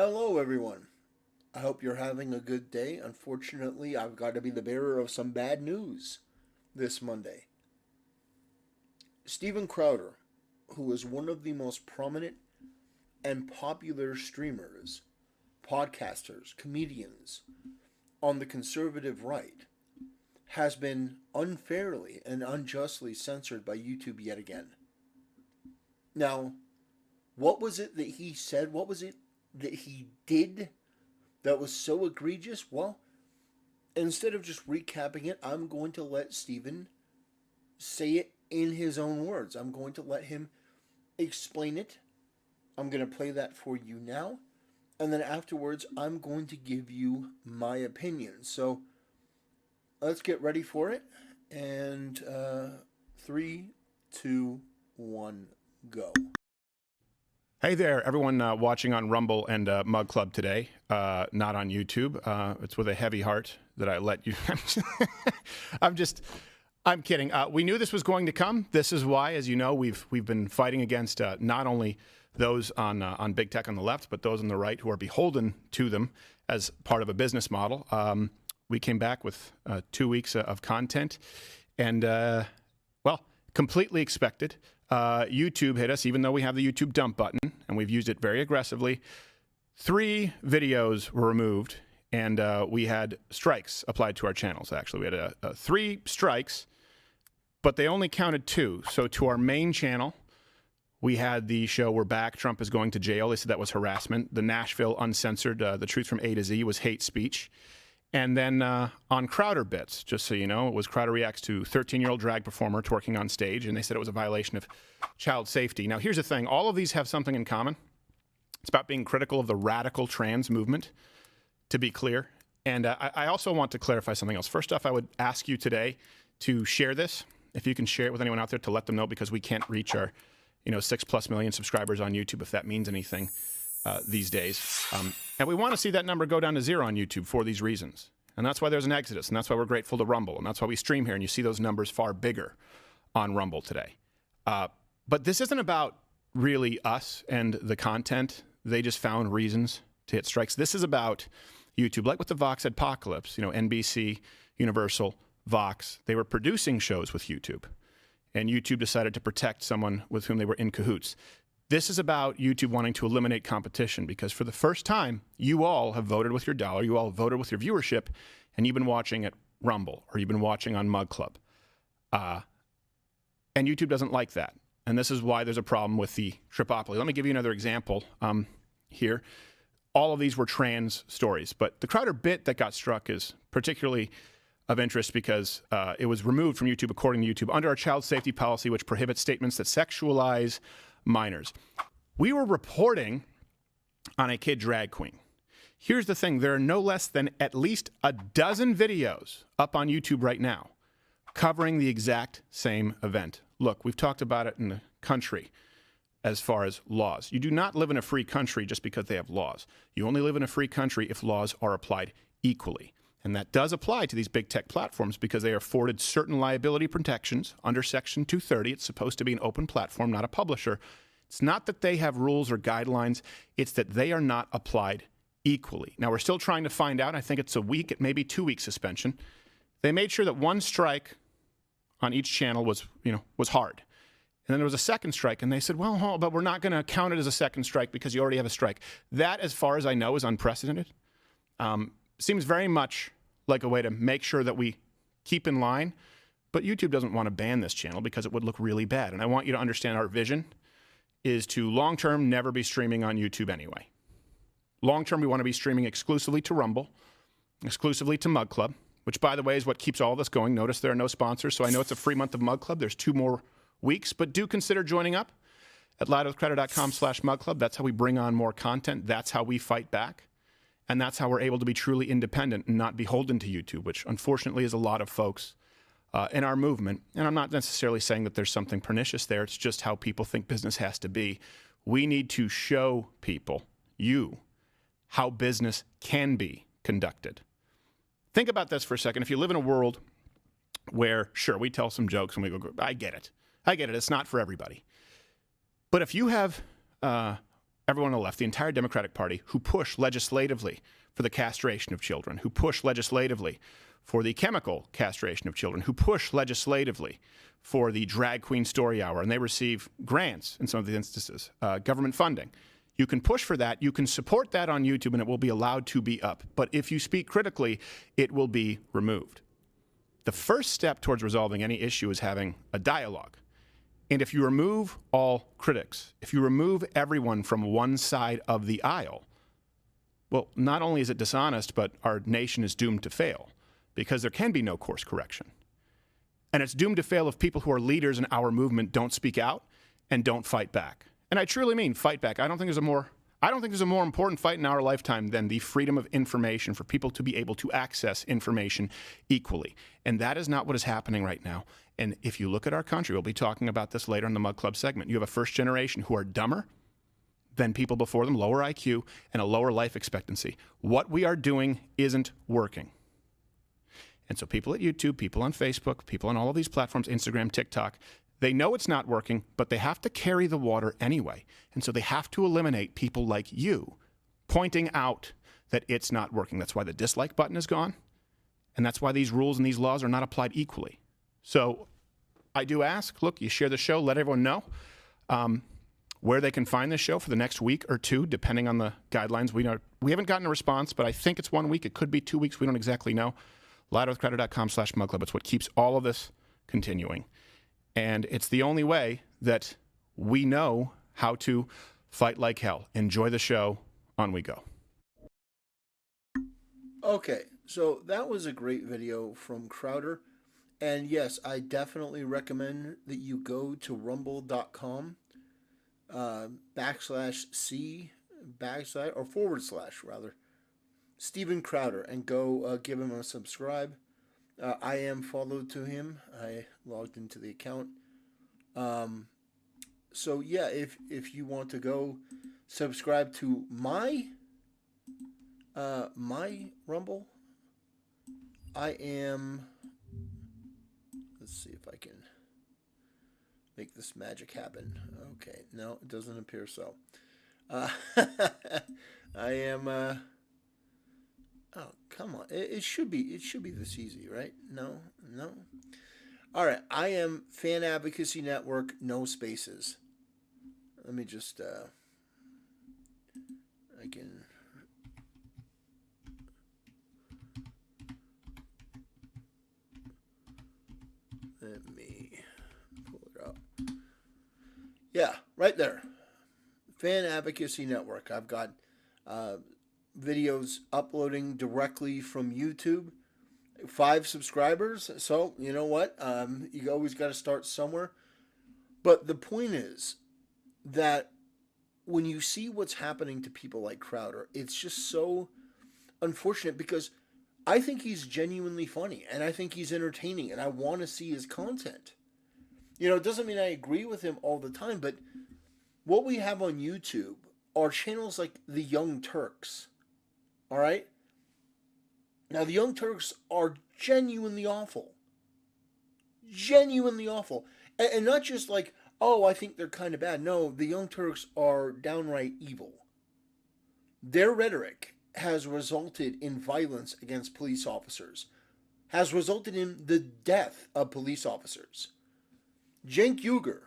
Hello, everyone. I hope you're having a good day. Unfortunately, I've got to be the bearer of some bad news this Monday. Steven Crowder, who is one of the most prominent and popular streamers, podcasters, comedians on the conservative right, has been unfairly and unjustly censored by YouTube yet again. Now, what was it that he said? What was it that he did that was so egregious? Well, instead of just recapping it, I'm going to let Steven say it in his own words. I'm going to let him explain it. I'm going to play that for you now. And then afterwards, I'm going to give you my opinion. So let's get ready for it. And 3, 2, 1, go. Hey there, everyone watching on Rumble and Mug Club today, not on YouTube. It's with a heavy heart that I let you. I'm kidding. We knew this was going to come. This is why, as you know, we've been fighting against not only those on big tech on the left, but those on the right who are beholden to them as part of a business model. We came back with 2 weeks of content, and well, completely expected. YouTube hit us, even though we have the YouTube dump button, and we've used it very aggressively. 3 videos were removed, and we had strikes applied to our channels, actually. We had 3 strikes, but they only counted 2. So to our main channel, we had the show We're Back, Trump is Going to Jail. They said that was harassment. The Nashville Uncensored, The Truth from A to Z was hate speech. And then on Crowder Bits, just so you know, it was Crowder reacts to 13-year-old drag performer twerking on stage, and they said it was a violation of child safety. Now, here's the thing. All of these have something in common. It's about being critical of the radical trans movement, to be clear. And I also want to clarify something else. First off, I would ask you today to share this, if you can share it with anyone out there, to let them know, because we can't reach our 6+ million subscribers on YouTube, if that means anything. These days. And we want to see that number go down to 0 on YouTube for these reasons. And that's why there's an exodus, and that's why we're grateful to Rumble, and that's why we stream here, and you see those numbers far bigger on Rumble today. But this isn't about really us and the content. They just found reasons to hit strikes. This is about YouTube, like with the Vox Apocalypse, NBC, Universal, Vox. They were producing shows with YouTube, and YouTube decided to protect someone with whom they were in cahoots. This is about YouTube wanting to eliminate competition, because for the first time, you all have voted with your dollar, you all voted with your viewership, and you've been watching at Rumble, or you've been watching on Mug Club. And YouTube doesn't like that. And this is why there's a problem with the tripopoly. Let me give you another example here. All of these were trans stories, but the Crowder bit that got struck is particularly of interest because it was removed from YouTube, according to YouTube, under our child safety policy, which prohibits statements that sexualize minors. We were reporting on a kid drag queen. Here's the thing. There are no less than at least a dozen videos up on YouTube right now covering the exact same event. Look, we've talked about it in the country as far as laws. You do not live in a free country just because they have laws. You only live in a free country if laws are applied equally. And that does apply to these big tech platforms because they are afforded certain liability protections under Section 230. It's supposed to be an open platform, not a publisher. It's not that they have rules or guidelines. It's that they are not applied equally. Now, we're still trying to find out. I think it's a week, it may be 2-week suspension. They made sure that 1 strike on each channel was hard. And then there was a second strike, and they said, well, but we're not going to count it as a second strike because you already have a strike. That, as far as I know, is unprecedented. Seems very much like a way to make sure that we keep in line, but YouTube doesn't want to ban this channel because it would look really bad. And I want you to understand our vision is to long-term never be streaming on YouTube anyway. Long-term, we want to be streaming exclusively to Rumble, exclusively to Mug Club, which, by the way, is what keeps all of this going. Notice there are no sponsors, so I know it's a free month of Mug Club. There's 2 more weeks, but do consider joining up at loudwithcrowder.com/Mug Club. That's how we bring on more content. That's how we fight back. And that's how we're able to be truly independent and not beholden to YouTube, which unfortunately is a lot of folks in our movement. And I'm not necessarily saying that there's something pernicious there. It's just how people think business has to be. We need to show people, how business can be conducted. Think about this for a second. If you live in a world where, sure, we tell some jokes and we go, I get it. It's not for everybody. But if you have everyone on the left, the entire Democratic Party, who push legislatively for the castration of children, who push legislatively for the chemical castration of children, who push legislatively for the drag queen story hour, and they receive grants in some of the instances, government funding. You can push for that. You can support that on YouTube, and it will be allowed to be up. But if you speak critically, it will be removed. The first step towards resolving any issue is having a dialogue. And if you remove all critics, if you remove everyone from one side of the aisle, well, not only is it dishonest, but our nation is doomed to fail because there can be no course correction. And it's doomed to fail if people who are leaders in our movement don't speak out and don't fight back. And I truly mean fight back. I don't think there's a more important fight in our lifetime than the freedom of information for people to be able to access information equally. And that is not what is happening right now. And if you look at our country, we'll be talking about this later in the Mug Club segment. You have a first generation who are dumber than people before them, lower IQ, and a lower life expectancy. What we are doing isn't working. And so people at YouTube, people on Facebook, people on all of these platforms, Instagram, TikTok, they know it's not working, but they have to carry the water anyway. And so they have to eliminate people like you pointing out that it's not working. That's why the dislike button is gone. And that's why these rules and these laws are not applied equally. So I do ask, look, you share the show, let everyone know where they can find this show for the next week or two, depending on the guidelines. We haven't gotten a response, but I think it's 1 week. It could be 2 weeks. We don't exactly know. LouderWithCrowder.com/mugclub. It's what keeps all of this continuing. And it's the only way that we know how to fight like hell. Enjoy the show. On we go. Okay, so that was a great video from Crowder. And yes, I definitely recommend that you go to rumble.com /C/ or / rather, Steven Crowder, and go give him a subscribe. I am followed to him. I logged into the account. So yeah, if you want to go subscribe to my Rumble, I am. Let's see if I can make this magic happen. Okay, no, it doesn't appear so. I am. Oh, come on! It should be this easy, right? No. All right, I am Fan Advocacy Network. No spaces. Let me just. I can. Let me pull it up. Yeah, right there. Fan Advocacy Network. I've got videos uploading directly from YouTube. 5 subscribers. So, you know what? You always got to start somewhere. But the point is that when you see what's happening to people like Crowder, it's just so unfortunate because I think he's genuinely funny and I think he's entertaining and I want to see his content. You know, it doesn't mean I agree with him all the time, but what we have on YouTube are channels like the Young Turks. All right? Now, the Young Turks are genuinely awful. Genuinely awful. And not just like, oh, I think they're kind of bad. No, the Young Turks are downright evil. Their rhetoric has resulted in violence against police officers, has resulted in the death of police officers. Cenk Uygur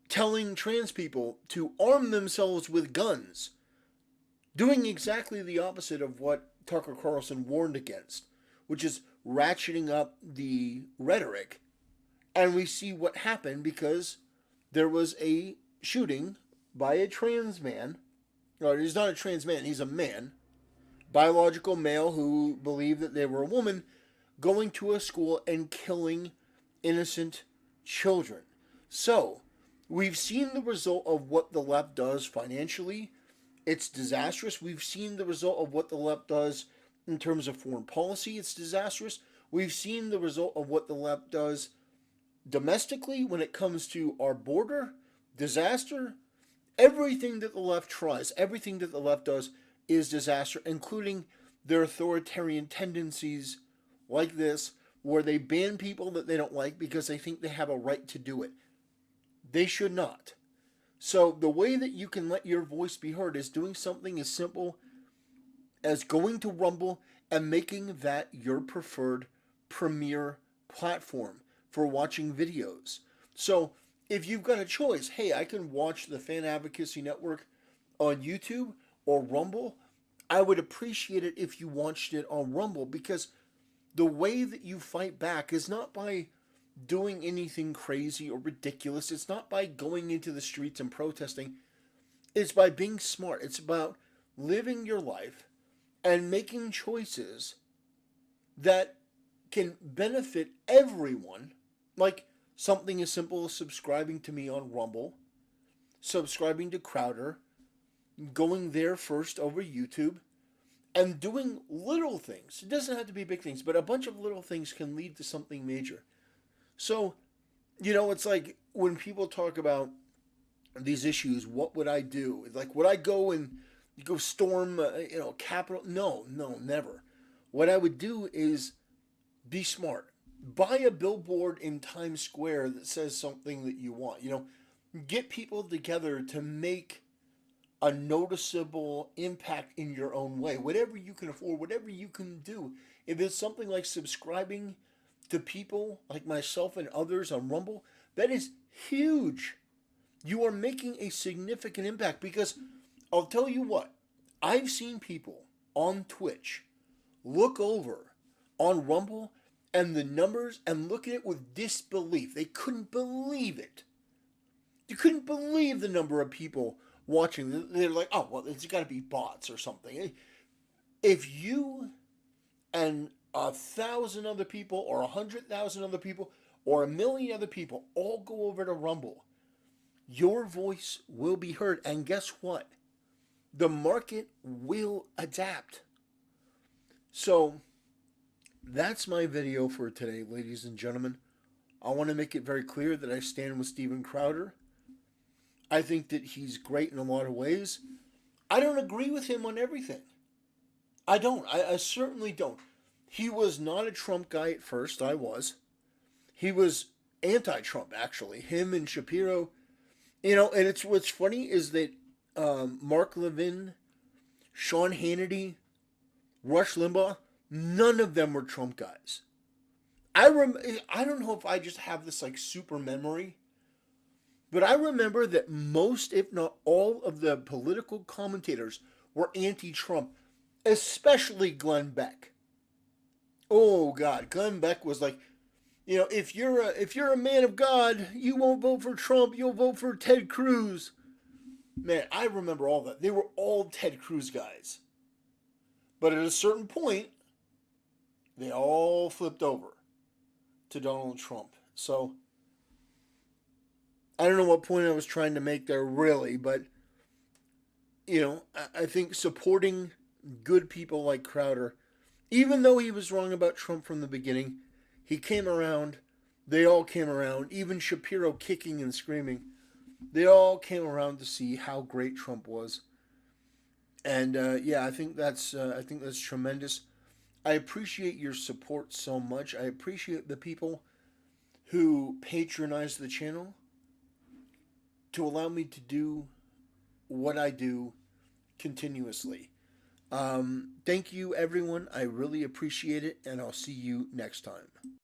telling trans people to arm themselves with guns, doing exactly the opposite of what Tucker Carlson warned against, which is ratcheting up the rhetoric. And we see what happened because there was a shooting by a trans man. Or he's not a trans man, he's a man. Biological male who believed that they were a woman, going to a school and killing innocent children. So, we've seen the result of what the left does financially. It's disastrous. We've seen the result of what the left does in terms of foreign policy. It's disastrous. We've seen the result of what the left does domestically when it comes to our border. Disaster. Everything that the left tries, everything that the left does is disaster, including their authoritarian tendencies like this, where they ban people that they don't like because they think they have a right to do it. They should not. So the way that you can let your voice be heard is doing something as simple as going to Rumble and making that your preferred premier platform for watching videos. So if you've got a choice, hey, I can watch the Fan Advocacy Network on YouTube or Rumble, I would appreciate it if you watched it on Rumble, because the way that you fight back is not by doing anything crazy or ridiculous. It's not by going into the streets and protesting. It's by being smart. It's about living your life and making choices that can benefit everyone. Like something as simple as subscribing to me on Rumble, subscribing to Crowder, going there first over YouTube, and doing little things. It doesn't have to be big things, but a bunch of little things can lead to something major. So, it's like when people talk about these issues, what would I do? Like, would I go and go storm, Capitol? No, no, never. What I would do is be smart. Buy a billboard in Times Square that says something that you want. Get people together to make a noticeable impact in your own way. Whatever you can afford, whatever you can do. If it's something like subscribing to people like myself and others on Rumble, that is huge. You are making a significant impact, because I'll tell you what, I've seen people on Twitch look over on Rumble and the numbers and look at it with disbelief. They couldn't believe it. You couldn't believe the number of people watching. They're like, oh, well, it's got to be bots or something. If you and 1,000 other people or 100,000 other people or 1,000,000 other people all go over to Rumble, your voice will be heard. And guess what? The market will adapt. So that's my video for today, ladies and gentlemen. I want to make it very clear that I stand with Steven Crowder. I think that he's great in a lot of ways. I don't agree with him on everything. I don't. I certainly don't. He was not a Trump guy at first. I was. He was anti-Trump, actually. Him and Shapiro. And it's what's funny is that Mark Levin, Sean Hannity, Rush Limbaugh, none of them were Trump guys. I don't know if I just have this like super memory, but I remember that most, if not all, of the political commentators were anti-Trump, especially Glenn Beck. Oh God, Glenn Beck was like, if you're a man of God, you won't vote for Trump, you'll vote for Ted Cruz. Man, I remember all that. They were all Ted Cruz guys. But at a certain point, they all flipped over to Donald Trump. So, I don't know what point I was trying to make there really, but, I think supporting good people like Crowder, even though he was wrong about Trump from the beginning, he came around. They all came around. Even Shapiro kicking and screaming. They all came around to see how great Trump was. And I think that's tremendous. I appreciate your support so much. I appreciate the people who patronize the channel to allow me to do what I do continuously. Thank you, everyone. I really appreciate it, and I'll see you next time.